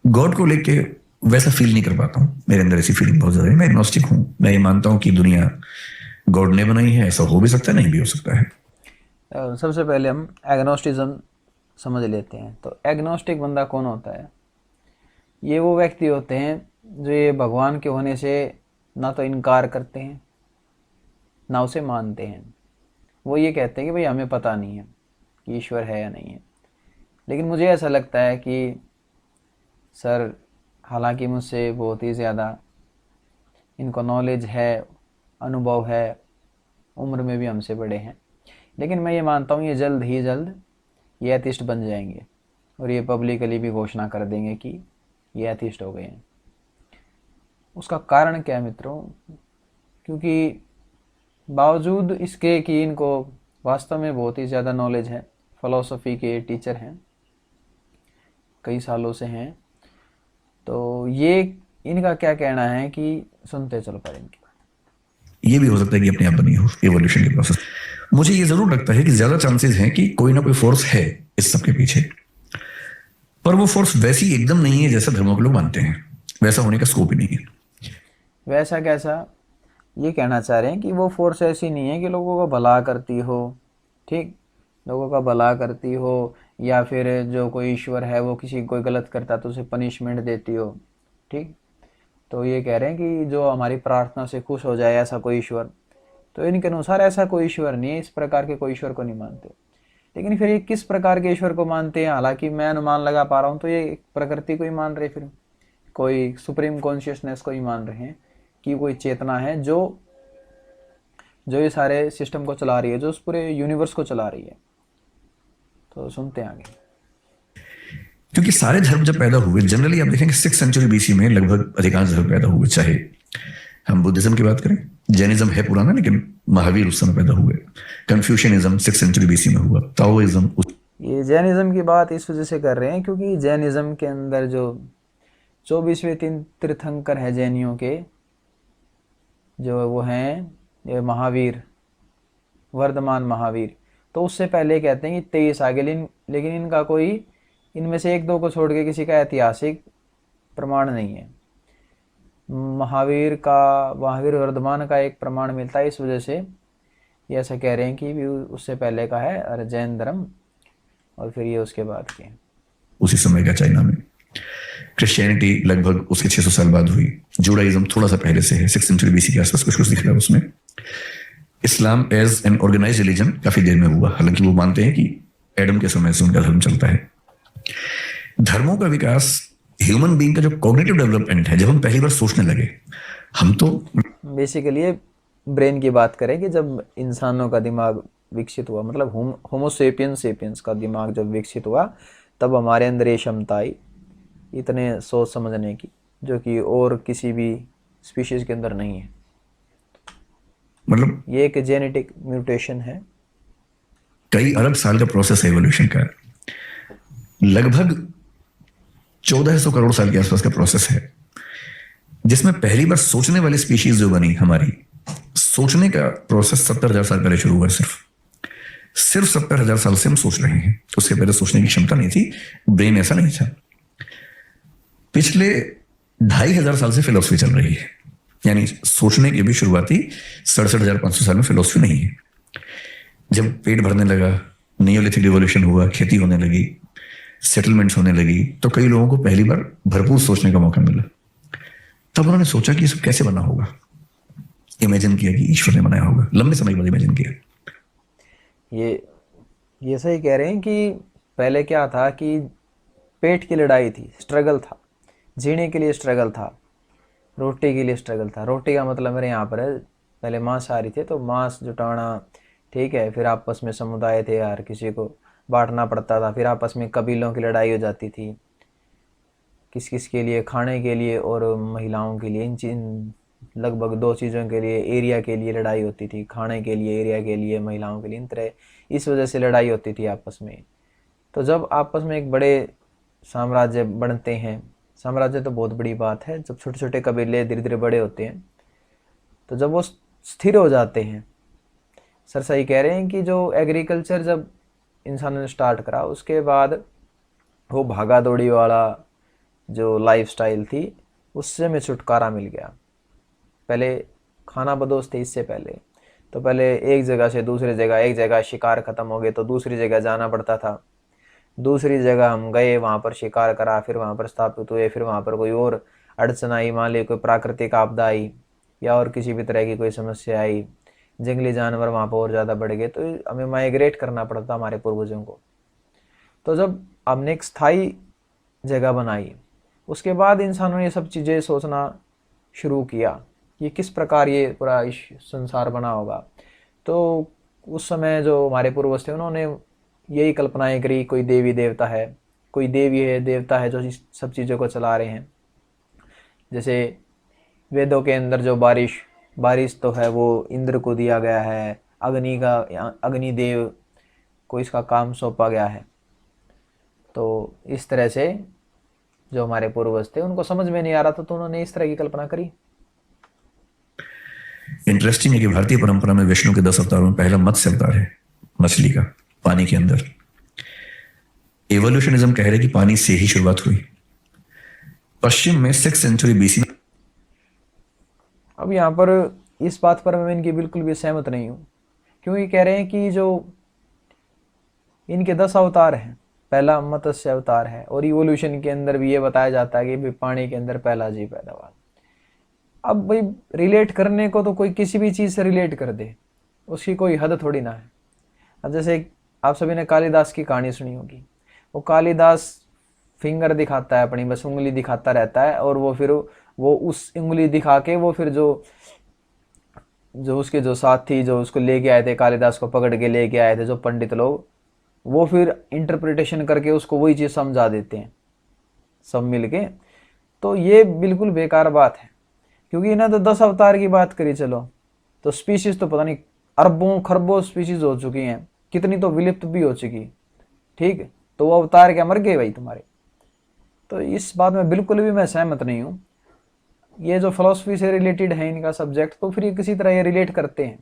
God को लेके वैसा फील नहीं कर पाता हूँ, मेरे अंदर ऐसी फीलिंग बहुत ज्यादा है। मैं एग्नोस्टिक हूँ, मैं ये मानता हूँ कि दुनिया गॉड ने बनाई है, ऐसा हो भी सकता है, नहीं भी हो सकता है। सबसे पहले हम एग्नोस्टिज्म समझ लेते हैं। तो एग्नोस्टिक बंदा कौन होता है? ये वो व्यक्ति होते हैं जो ये भगवान के होने से ना तो इनकार करते हैं ना उसे मानते हैं। वो ये कहते हैं कि भाई हमें पता नहीं है कि ईश्वर है या नहीं है। लेकिन मुझे ऐसा लगता है कि सर, हालांकि मुझसे बहुत ही ज़्यादा इनको नॉलेज है, अनुभव है, उम्र में भी हमसे बड़े हैं, लेकिन मैं ये मानता हूँ ये जल्द ही जल्द ये एथिस्ट बन जाएंगे और ये पब्लिकली भी घोषणा कर देंगे कि ये एथिस्ट हो गए हैं। उसका कारण क्या है मित्रों? क्योंकि बावजूद इसके कि इनको वास्तव में बहुत ही ज़्यादा नॉलेज है, फ़िलॉसफी के टीचर हैं, कई सालों से हैं, तो ये इनका क्या कहना है कि सुनते चलो पर इनकी ये भी हो सकता है कि अपने आप बनी हो एवोल्यूशन के प्रोसेस। मुझे ये जरूर लगता है कि ज्यादा चांसेस हैं कि कोई ना कोई फोर्स है इस सब के पीछे, पर वो फोर्स वैसी एकदम नहीं है जैसा धर्मों के लोग मानते हैं। वैसा होने का स्कोप ही नहीं है। वैसा कैसा? ये कहना चाह रहे हैं कि वो फोर्स ऐसी नहीं है कि लोगों का भला करती हो, ठीक, लोगों का भला करती हो, या फिर जो कोई ईश्वर है वो किसी कोई गलत करता तो उसे पनिशमेंट देती हो, ठीक। तो ये कह रहे हैं कि जो हमारी प्रार्थना से खुश हो जाए ऐसा कोई ईश्वर। तो इनके अनुसार ऐसा कोई ईश्वर नहीं है, इस प्रकार के कोई ईश्वर को नहीं मानते। लेकिन फिर ये किस प्रकार के ईश्वर को मानते हैं? हालांकि मैं अनुमान लगा पा रहा हूँ, तो ये प्रकृति को ही मान रहे, फिर कोई सुप्रीम कॉन्शियसनेस को ही मान रहे हैं कि कोई चेतना है जो जो ये सारे सिस्टम को चला रही है, जो उस पूरे यूनिवर्स को चला रही है। तो सुनते हैं आगे। क्योंकि सारे धर्म जब पैदा हुए, जनरली आप देखेंगे 6th सेंचुरी बीसी में लगभग अधिकांश धर्म पैदा हुए। चाहे हम बुद्धिज्म की बात करें, जैनिज्म है पुराना लेकिन महावीर उस समय पैदा हुए। कन्फ्यूशनिज्म 6th सेंचुरी बीसी में हुआ। ताओइज्म ये जैनिज्म की बात इस वजह से कर रहे हैं क्योंकि जैनिज्म के अंदर जो 24वें तीन तीर्थंकर है जैनियों के, जो वो हैं ये महावीर, वर्धमान महावीर, तो उससे पहले कहते हैं कि 23 आगे। लेकिन इनका कोई, इनमें से एक दो को छोड़ के किसी का ऐतिहासिक प्रमाण नहीं है। महावीर वर्धमान का एक प्रमाण मिलता है, इस वजह से ये ऐसा कह रहे हैं कि भी उससे पहले का है और जैन धर्म, और फिर ये उसके बाद के। उसी समय का चाइना में। क्रिश्चियनिटी लगभग उसके 600 साल बाद हुई। जुडाइज्म थोड़ा सा पहले से है, 6th सेंचुरी बीसी के आसपास कुछ कुछ दिख रहा है उसमें। Islam as an organize religion काफी देर में हुआ, हालांकि वो मानते हैं कि एडम के समय से उनका धर्म चलता है। धर्मों का विकास ह्यूमन बीइंग का जो कॉग्निटिव डेवलपमेंट है, जब हम पहली बार सोचने लगे, हम तो बेसिकली ये ब्रेन की बात करें कि जब इंसानों का दिमाग विकसित हुआ, मतलब होमोसेपियंस सेपियंस का दिमाग जब विकसित हुआ, तब हमारे अंदर ये क्षमता आई इतने सोच समझने की, जो कि और किसी भी स्पीशीज के अंदर नहीं है। मतलब ये एक जेनेटिक म्यूटेशन है। कई अरब साल का प्रोसेस है एवोल्यूशन का। लगभग 1400 करोड़ साल के आसपास का प्रोसेस है, जिसमें पहली बार सोचने वाली स्पीशीज जो बनी हमारी, सोचने का प्रोसेस 70,000 साल पहले शुरू हुआ। सिर्फ 70,000 साल से हम सोच रहे हैं। उसके पहले सोचने की क्षमता नहीं थी, ब्रेन ऐसा नहीं था। पिछले 2,500 साल से फिलोसफी चल रही है, यानी सोचने की भी शुरुआती 67,500 साल में फिलोसफी नहीं है। जब पेट भरने लगा, नियोलिथिक रिवॉल्यूशन हुआ, खेती होने लगी, सेटलमेंट्स होने लगी, तो कई लोगों को पहली बार भरपूर सोचने का मौका मिला। तब उन्होंने सोचा कि ये सब कैसे बना होगा। इमेजिन किया कि ईश्वर ने बनाया होगा, लंबे समय बाद इमेजिन किया। ये सही कह रहे हैं कि पहले क्या था कि पेट की लड़ाई थी, स्ट्रगल था, जीने के लिए स्ट्रगल था, रोटी के लिए स्ट्रगल था। रोटी का मतलब मेरे यहाँ पर है, पहले मांसाहारी थे तो मांस जुटाना, ठीक है, फिर आपस में समुदाय थे, यार किसी को बांटना पड़ता था, फिर आपस में कबीलों की लड़ाई हो जाती थी, किस किस के लिए, खाने के लिए और महिलाओं के लिए। इन लगभग दो चीज़ों के लिए, एरिया के लिए लड़ाई होती थी, खाने के लिए, एरिया के लिए, महिलाओं के लिए, इन तरह इस वजह से लड़ाई होती थी आपस में। तो जब आपस में एक बड़े साम्राज्य बनते हैं, साम्राज्य तो बहुत बड़ी बात है, जब छोटे छोटे कबीले धीरे धीरे बड़े होते हैं, तो जब वो स्थिर हो जाते हैं, सर सही कह रहे हैं कि जो एग्रीकल्चर जब इंसानों ने स्टार्ट करा, उसके बाद वो भागा दौड़ी वाला जो लाइफस्टाइल थी उससे हमें छुटकारा मिल गया। पहले खाना बदोश थे इससे पहले, तो पहले एक जगह से दूसरी जगह, एक जगह शिकार ख़त्म हो गए तो दूसरी जगह जाना पड़ता था, दूसरी जगह हम गए, वहाँ पर शिकार करा, फिर वहाँ पर स्थापित हुए, फिर वहाँ पर कोई और अड़चन आई, मान ली कोई प्राकृतिक आपदा आई या और किसी भी तरह की कोई समस्या आई, जंगली जानवर वहाँ पर और ज़्यादा बढ़ गए, तो हमें माइग्रेट करना पड़ता हमारे पूर्वजों को। तो जब हमने एक स्थायी जगह बनाई, उसके बाद इंसानों ने ये सब चीज़ें सोचना शुरू किया कि किस प्रकार ये पूरा इस संसार बना होगा। तो उस समय जो हमारे पूर्वज थे उन्होंने यही कल्पनाएं करी, कोई देवी देवता है, कोई देवी है, देवता है जो इस सब चीज़ों को चला रहे हैं। जैसे वेदों के अंदर जो बारिश तो है वो इंद्र को दिया गया है, अग्निदेव को इसका काम सौंपा गया है। तो इस तरह से जो हमारे पूर्वज थे उनको समझ में नहीं आ रहा था, तो उन्होंने इस तरह की कल्पना करी। इंटरेस्टिंग है कि भारतीय परंपरा में विष्णु के 10 अवतारों में पहला मत्स्य अवतार है, मछली का, पानी के अंदर। एवोल्यूशनिज्म कह रहे हैं कि पानी से ही शुरुआत हुई। पश्चिम में 6th सेंचुरी BC में। अब यहाँ पर इस बात पर मैं इनकी बिल्कुल भी सहमत नहीं हूँ, क्योंकि कह रहे हैं कि जो इनके 10 अवतार हैं, पहला मत्स्य अवतार है, और इवोल्यूशन के अंदर भी ये बताया जाता है कि भी पानी के अंदर पहला जीव पैदा हुआ। अब भाई रिलेट करने को तो कोई किसी भी चीज़ से रिलेट कर दे, उसकी कोई हद थोड़ी ना है। अब जैसे आप सभी ने कालिदास की कहानी सुनी होगी, वो कालिदास फिंगर दिखाता है अपनी, बस उंगली दिखाता रहता है, और वो फिर वो उस उंगली दिखा के वो फिर जो उसके जो साथी जो उसको लेके आए थे, कालिदास को पकड़ के लेके आए थे जो पंडित लोग, वो फिर इंटरप्रिटेशन करके उसको वही चीज़ समझा देते हैं सब मिलके। तो ये बिल्कुल बेकार बात है, क्योंकि इन्हें तो 10 अवतार की बात करी, चलो तो स्पीशीज तो पता नहीं अरबों खरबों स्पीशीज हो चुकी हैं, कितनी तो विलुप्त भी हो चुकी, ठीक, तो वो अवतार क्या मर गए भाई तुम्हारे? तो इस बात में बिल्कुल भी मैं सहमत नहीं हूँ। ये जो फिलॉसफी से रिलेटेड है इनका सब्जेक्ट, तो फिर ये किसी तरह ये रिलेट करते हैं।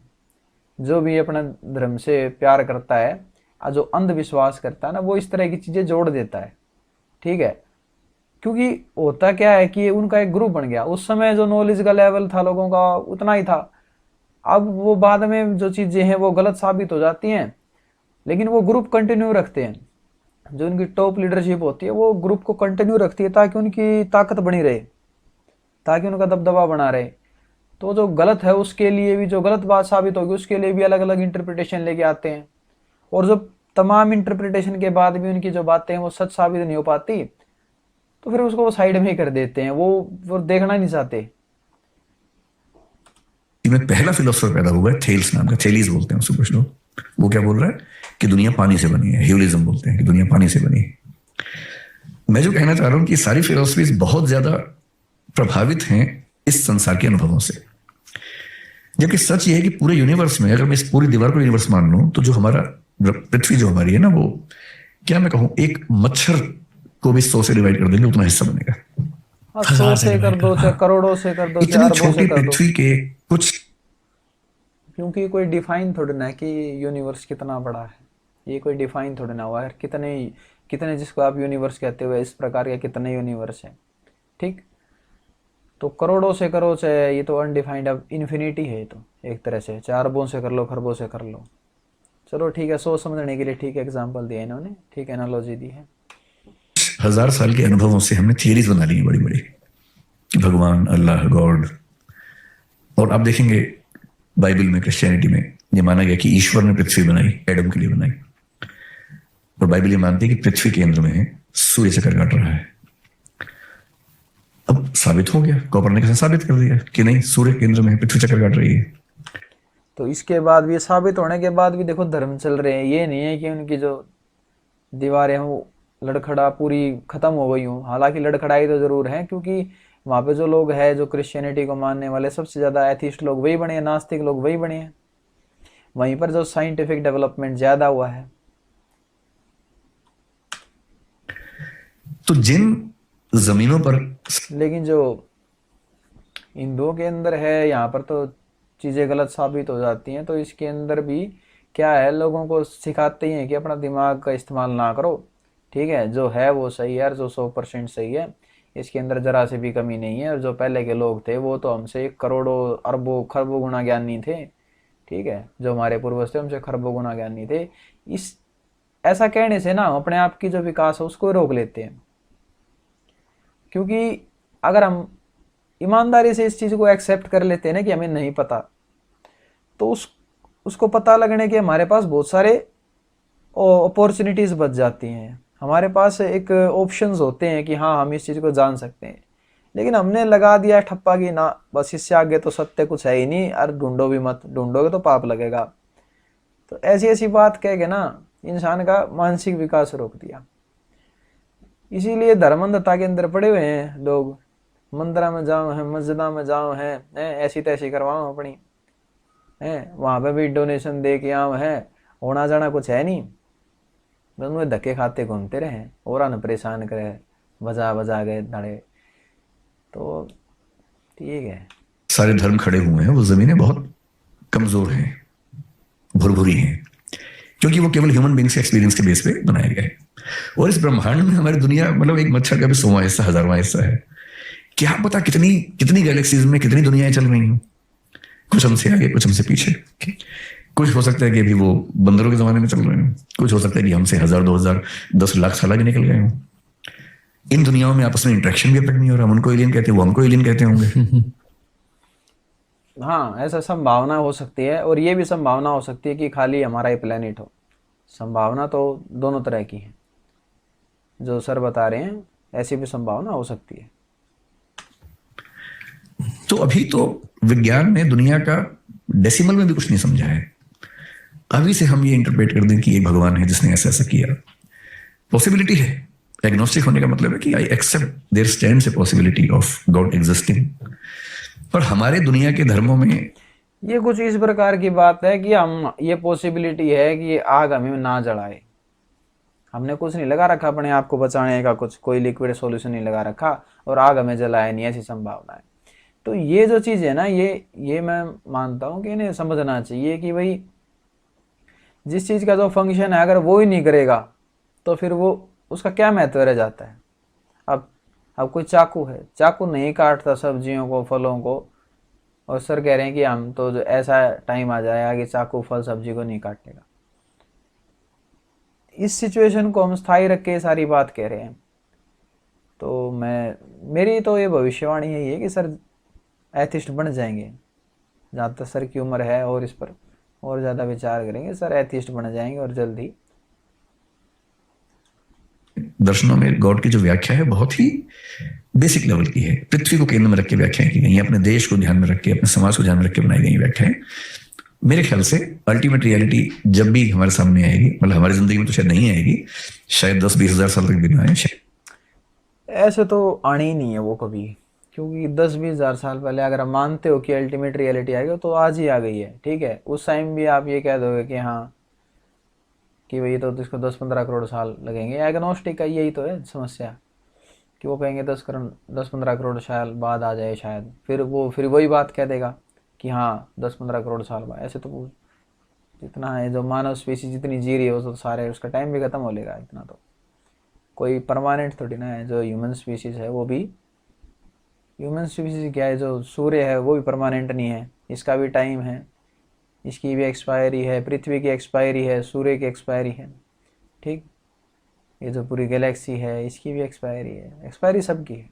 जो भी अपना धर्म से प्यार करता है, जो अंधविश्वास करता है ना, वो इस तरह की चीज़ें जोड़ देता है, ठीक है। क्योंकि होता क्या है कि उनका एक ग्रुप बन गया, उस समय जो नॉलेज का लेवल था लोगों का उतना ही था। अब वो बाद में जो चीज़ें हैं वो गलत साबित हो जाती हैं, लेकिन वो ग्रुप कंटिन्यू रखते हैं। जो उनकी टॉप लीडरशिप होती है वो ग्रुप को कंटिन्यू रखती है ताकि उनकी ताकत बनी रहे, ताकि उनका दबदबा बना रहे। तो जो गलत है उसके लिए भी, जो गलत बात साबित होगी उसके लिए भी अलग अलग इंटरप्रिटेशन लेके आते हैं, और जो तमाम इंटरप्रिटेशन के बाद भी उनकी जो बातें हैं वो सच साबित नहीं हो पाती, तो फिर उसको वो साइड में ही कर देते हैं, वो देखना नहीं चाहते। में पहला फिलोसफर पैदा हुआ है थेल्स नाम का, थेलीज बोलते हैं उसको कुछ लोग। वो क्या बोल रहा है कि दुनिया पानी से बनी है, ह्यूलिज्म बोलते हैं कि दुनिया पानी से बनी है। मैं जो कहना चाह रहा हूं कि सारी फिलोसफीज बहुत ज्यादा प्रभावित हैं इस संसार के अनुभवों से, जबकि सच ये है कि पूरे यूनिवर्स में, अगर मैं इस पूरी दीवार को यूनिवर्स मान लूं, तो जो हमारा पृथ्वी जो हमारी है ना, वो क्या मैं कहूं, एक मच्छर को भी 100 से डिवाइड कर देंगे उतना हिस्सा बनेगा। 100 से कर दो, चाहे करोड़ों से कर दो, चाहे इतनी अरबों से छोटी कर दो, पृथ्वी के कुछ, क्योंकि कोई डिफाइन थोड़ी ना है कि यूनिवर्स कितना बड़ा है। ये कोई डिफाइन थोड़ी ना हुआ है, कितने कितने जिसको आप यूनिवर्स कहते हुए इस प्रकार के कितने यूनिवर्स हैं, ठीक। तो करोड़ों से करो, चाहे ये तो अनडिफाइंड, अब इन्फिनिटी है तो एक तरह से, चाहे अरबों से कर लो, खरबों से कर लो, चलो ठीक है, सोच समझने के लिए ठीक एग्जाम्पल दिया इन्होंने, ठीक एनालॉजी दी है। 1000 साल के अनुभवों से हमने थियरीज बना ली हैं बड़ी बड़ी, भगवान, अल्लाह, गॉड। और आप देखेंगे बाइबल में, क्रिश्चियनिटी में ये माना गया कि ईश्वर ने पृथ्वी बनाई, एडम के लिए बनाई। और बाइबल ये मानती है कि पृथ्वी केंद्र में है, सूर्य चक्कर काट रहा है। अब साबित हो गया, कोपरनिकस ने साबित कर दिया कि नहीं, सूर्य केंद्र में है, पृथ्वी चक्कर काट रही है। तो इसके बाद भी, साबित होने के बाद भी देखो धर्म चल रहे हैं। ये नहीं है कि उनकी जो दीवारें वो लड़खड़ा पूरी खत्म हो गई हूँ, हालांकि लड़खड़ाई तो जरूर है, क्योंकि वहाँ पे जो लोग हैं जो क्रिश्चियनिटी को मानने वाले, सबसे ज़्यादा एथिस्ट लोग वही बने हैं, नास्तिक लोग वही बने हैं। वहीं पर जो साइंटिफिक डेवलपमेंट ज़्यादा हुआ है। तो जिन जमीनों पर, लेकिन जो हिंदुओं के अंदर है, यहाँ पर तो चीज़ें गलत साबित हो जाती हैं। तो इसके अंदर भी क्या है, लोगों को सिखाते ही हैं कि अपना दिमाग का इस्तेमाल ना करो, ठीक है, जो है वो सही है, जो 100% सही है, इसके अंदर जरा से भी कमी नहीं है। और जो पहले के लोग थे वो तो हमसे करोड़ों अरबों खरबों गुना ज्ञानी थे, ठीक है। जो हमारे पूर्वज थे हमसे खरबों गुना ज्ञानी थे। इस ऐसा कहने से ना हम अपने आप की जो विकास है उसको रोक लेते हैं, क्योंकि अगर हम ईमानदारी से इस चीज़ को एक्सेप्ट कर लेते हैं ना कि हमें नहीं पता, तो उसको पता लगने के हमारे पास बहुत सारे अपॉर्चुनिटीज़ बच जाती हैं। हमारे पास एक ऑप्शंस होते हैं कि हाँ हम इस चीज़ को जान सकते हैं। लेकिन हमने लगा दिया ठप्पा कि ना बस इससे आगे तो सत्य कुछ है ही नहीं, और ढूंढो भी मत, ढूंढोगे तो पाप लगेगा। तो ऐसी ऐसी बात कह के ना इंसान का मानसिक विकास रोक दिया। इसीलिए धर्मांधता के अंदर पड़े हुए हैं लोग। मंदिर में जाओ है, मस्जिदा में जाओ है, ऐसी तैसी करवाओ अपनी है, वहाँ पे भी डोनेशन दे के आओ है, होना जाना कुछ है नहीं, बस उनमें धक्के खाते घूमते रहे और न परेशान करे, बजा बजा गए धड़े। तो ठीक है, सारे धर्म खड़े हुए हैं, वो जमीनें बहुत कमजोर हैं, भुरभुरी हैं, क्योंकि वो केवल ह्यूमन बींग्स के एक्सपीरियंस के बेस पे बनाया गया है। और इस ब्रह्मांड में हमारी दुनिया मतलब एक मच्छर का भी 100वां हिस्सा, 1000वां हिस्सा है। क्या पता कितनी कितनी गैलेक्सीज में कितनी दुनियाएं चल रही हैं, कुछ हमसे आगे कुछ हमसे पीछे। कुछ हो सकता है कि अभी वो बंदरों के जमाने में चल रहे हैं, कुछ हो सकता है कि हमसे 1000, 2000, 10 लाख साल आगे निकल गए हों। इन दुनियाओं में आपस में इंटरेक्शन भी अब तक नहीं हो रहा। हम उनको एलियन कहते हैं, वो हमको एलियन कहते होंगे। हाँ ऐसा संभावना हो सकती है। और ये भी संभावना हो सकती है कि खाली हमारा ही प्लेनेट हो। संभावना तो दोनों तरह की है, जो सर बता रहे हैं ऐसी भी संभावना हो सकती है। तो अभी तो विज्ञान ने दुनिया का डेसिमल में भी कुछ नहीं समझा है। अभी से हम ये इंटरप्रेट कर दें कि एक भगवान है जिसने ऐसा ऐसा किया, पॉसिबिलिटी है। एग्नोस्टिक होने का मतलब है कि I accept there stands a possibility of God existing. पर हमारे दुनिया के धर्मों में ये कुछ इस प्रकार की बात है कि हम ये पॉसिबिलिटी है कि आग हमें ना जलाए। हमने कुछ नहीं लगा रखा अपने आप को बचाने का, कुछ कोई लिक्विड सॉल्यूशन नहीं लगा रखा और आग हमें जलाए नहीं, ऐसी संभावना है। तो ये जो चीज़ है ना, ये मैं मानता हूँ कि इन्हें समझना चाहिए कि भाई जिस चीज़ का जो फंक्शन है अगर वो ही नहीं करेगा तो फिर वो उसका क्या महत्व रह जाता है। अब कोई चाकू है, चाकू नहीं काटता सब्जियों को, फलों को, और सर कह रहे हैं कि हम तो जो ऐसा टाइम आ जाएगा कि चाकू फल सब्जी को नहीं काटेगा। इस सिचुएशन को हम स्थायी रख के सारी बात कह रहे हैं। तो मेरी तो ये भविष्यवाणी यही है कि सर एथिस्ट बन जाएंगे। जहाँ तक सर की उम्र है और इस पर और ज़्यादा विचार करेंगे, सर एथिस्ट बन जाएंगे और जल्दी। दर्शनों में गॉड की जो व्याख्या है बहुत ही बेसिक लेवल की है। पृथ्वी को केंद्र में रख के व्याख्याएं की गई हैं, अपने देश को ध्यान में रख के, अपने समाज को ध्यान में रख के बनाई गई व्याख्याएं। मेरे ख्याल से अल्टीमेट रियलिटी जब भी हमारे सामने आएगी, मतलब हमारी जिंदगी में तो शायद नहीं आएगी, शायद 10-20 हजार साल तक भी ना आए। ऐसे तो आनी ही नहीं है वो कभी, क्योंकि 10-20 हज़ार साल पहले अगर आप मानते हो कि अल्टीमेट रियलिटी आएगी तो आज ही आ गई है, ठीक है। उस टाइम भी आप ये कह दोगे कि हाँ कि भाई तो इसको 10-15 करोड़ साल लगेंगे। एग्नोस्टिक का यही तो है समस्या कि वो कहेंगे 10-15 करोड़ साल बाद आ जाए शायद, फिर वही बात कह देगा कि हाँ 10-15 करोड़ साल बाद। ऐसे तो जितना है जो मानव स्पीसीज जितनी जी रही है तो सारे उसका टाइम भी खत्म हो लेगा। इतना तो कोई परमानेंट थोड़ी ना है। जो ह्यूमन स्पीसीज है वो भी, ह्यूमन स्पीसीज क्या है, जो सूर्य है वो भी परमानेंट नहीं है, इसका भी टाइम है, इसकी भी एक्सपायरी है, पृथ्वी की एक्सपायरी है, सूर्य की एक्सपायरी है, ठीक। ये जो पूरी गैलेक्सी है इसकी भी एक्सपायरी है, एक्सपायरी सबकी है।